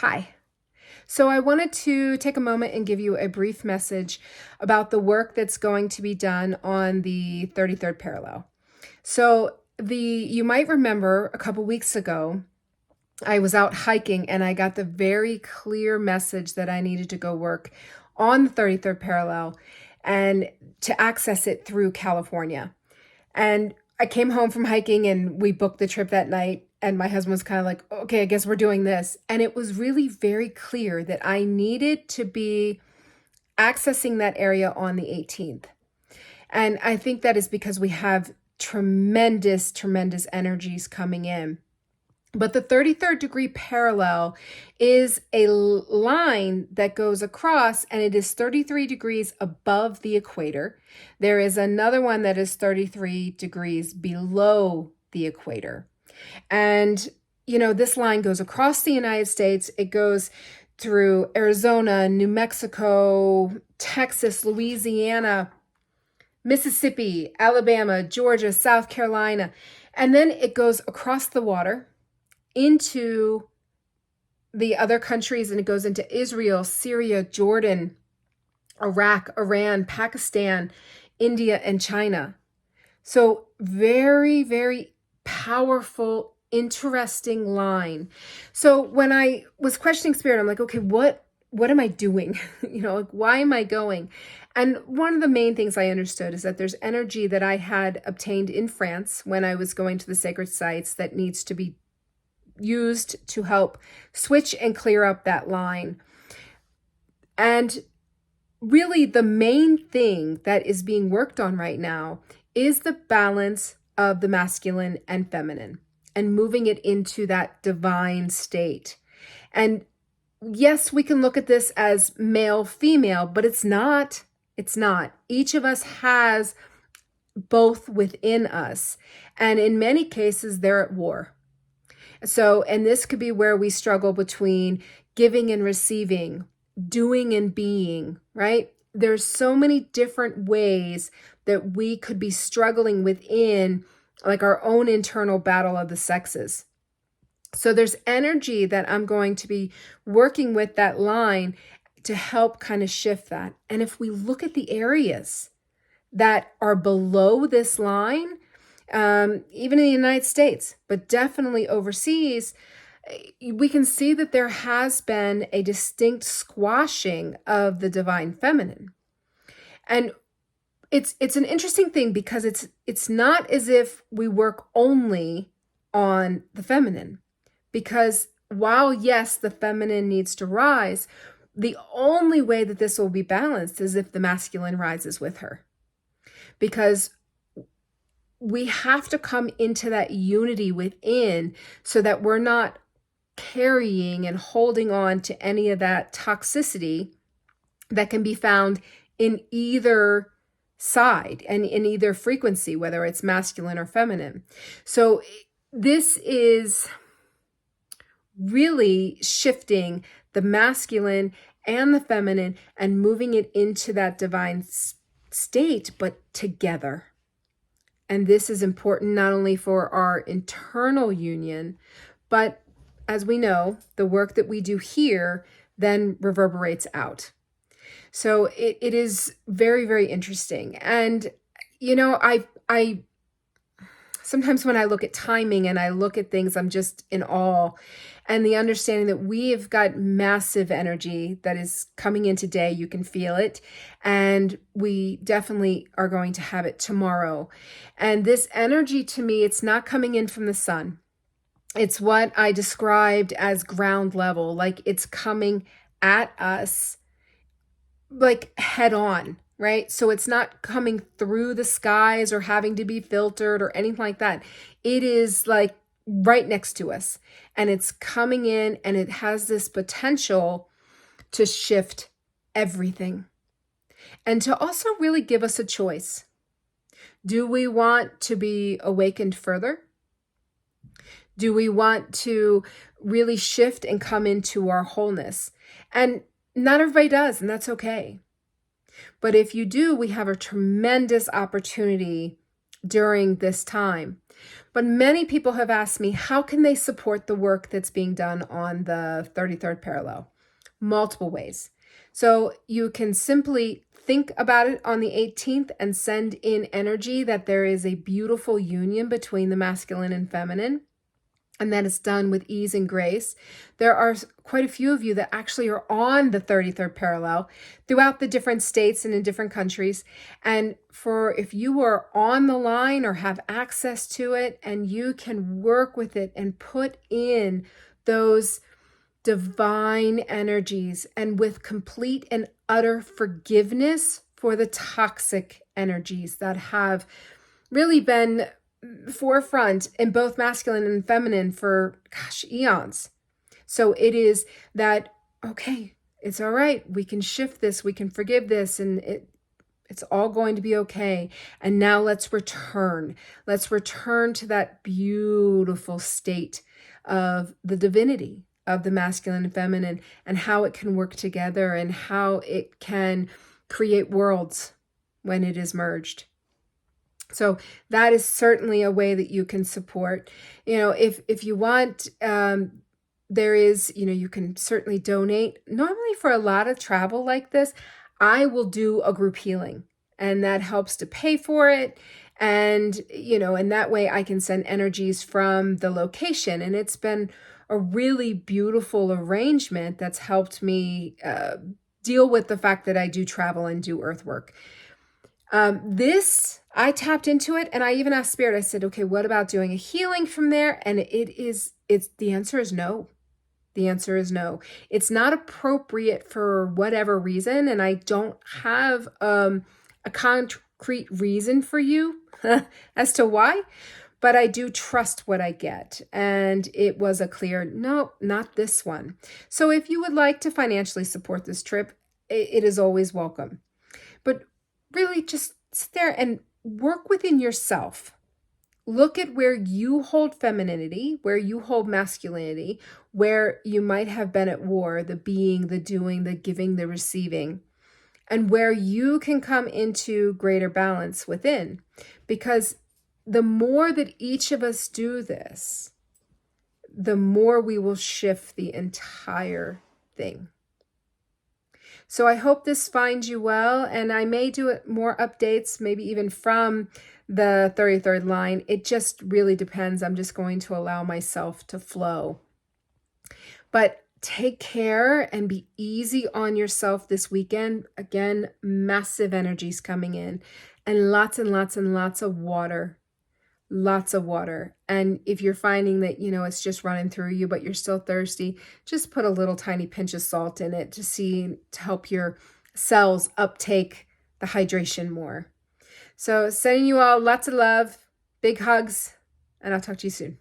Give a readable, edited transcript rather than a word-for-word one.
Hi. So I wanted to take a moment and give you a brief message about the work that's going to be done on the 33rd parallel. So you might remember a couple weeks ago, I was out hiking and I got the very clear message that I needed to go work on the 33rd parallel and to access it through California. And I came home from hiking and we booked the trip that night. And my husband was kind of like, okay, I guess we're doing this. And it was really very clear that I needed to be accessing that area on the 18th. And I think that is because we have tremendous, tremendous energies coming in. But the 33rd degree parallel is a line that goes across, and it is 33 degrees above the equator. There is another one that is 33 degrees below the equator. And, this line goes across the United States. It goes through Arizona, New Mexico, Texas, Louisiana, Mississippi, Alabama, Georgia, South Carolina. And then it goes across the water into the other countries, and it goes into Israel, Syria, Jordan, Iraq, Iran, Pakistan, India, and China. So very, very powerful, interesting line. So when I was questioning Spirit, I'm like, okay, what am I doing? Why am I going? And one of the main things I understood is that there's energy that I had obtained in France when I was going to the sacred sites that needs to be used to help switch and clear up that line. And really the main thing that is being worked on right now is the balance of the masculine and feminine and moving it into that divine state. And yes, we can look at this as male, female, but it's not. It's not. Each of us has both within us. And in many cases, they're at war. So, and this could be where we struggle between giving and receiving, doing and being, right? There's so many different ways that we could be struggling within, like our own internal battle of the sexes. So there's energy that I'm going to be working with that line to help kind of shift that. And if we look at the areas that are below this line, even in the United States, but definitely overseas, we can see that there has been a distinct squashing of the divine feminine. And it's an interesting thing because it's not as if we work only on the feminine, because while yes, the feminine needs to rise, the only way that this will be balanced is if the masculine rises with her. Because we have to come into that unity within so that we're not carrying and holding on to any of that toxicity that can be found in either side and in either frequency, whether it's masculine or feminine. So this is really shifting the masculine and the feminine and moving it into that divine state, but together. And this is important not only for our internal union, but as we know, the work that we do here then reverberates out. So it is very, very interesting. And, I sometimes when I look at timing and I look at things, I'm just in awe. And the understanding that we have got massive energy that is coming in today, you can feel it. And we definitely are going to have it tomorrow. And this energy to me, it's not coming in from the sun. It's what I described as ground level, like it's coming at us like head on. Right? So it's not coming through the skies or having to be filtered or anything like that. It is like right next to us, and it's coming in, and it has this potential to shift everything and to also really give us a choice. Do we want to be awakened further? Do we want to really shift and come into our wholeness? And not everybody does, and that's okay. But if you do, we have a tremendous opportunity during this time. But many people have asked me, how can they support the work that's being done on the 33rd parallel? Multiple ways. So you can simply think about it on the 18th and send in energy that there is a beautiful union between the masculine and feminine, and that it's done with ease and grace. There are quite a few of you that actually are on the 33rd parallel throughout the different states and in different countries. And for if you are on the line or have access to it and you can work with it and put in those divine energies and with complete and utter forgiveness for the toxic energies that have really been forefront in both masculine and feminine for, eons. So it is that, okay, it's all right. We can shift this. We can forgive this. And it's all going to be okay. And now let's return. Let's return to that beautiful state of the divinity of the masculine and feminine, and how it can work together and how it can create worlds when it is merged. So that is certainly a way that you can support. If you want, there is, you can certainly donate. Normally for a lot of travel like this, I will do a group healing, and that helps to pay for it. And, and that way I can send energies from the location. And it's been a really beautiful arrangement that's helped me deal with the fact that I do travel and do earth work. I tapped into it, and I even asked Spirit, I said, okay, what about doing a healing from there? And the answer is no. The answer is no. It's not appropriate for whatever reason, and I don't have a concrete reason for you as to why, but I do trust what I get. And it was a clear, no, not this one. So if you would like to financially support this trip, it is always welcome. But really just sit there and work within yourself. Look at where you hold femininity, where you hold masculinity, where you might have been at war, the being, the doing, the giving, the receiving, and where you can come into greater balance within. Because the more that each of us do this, the more we will shift the entire thing. So I hope this finds you well, and I may do more updates, maybe even from the 33rd line. It just really depends. I'm just going to allow myself to flow. But take care and be easy on yourself this weekend. Again, massive energies coming in, and lots of water. Lots of water. And if you're finding that, it's just running through you, but you're still thirsty, just put a little tiny pinch of salt in it to help your cells uptake the hydration more. So sending you all lots of love, big hugs, and I'll talk to you soon.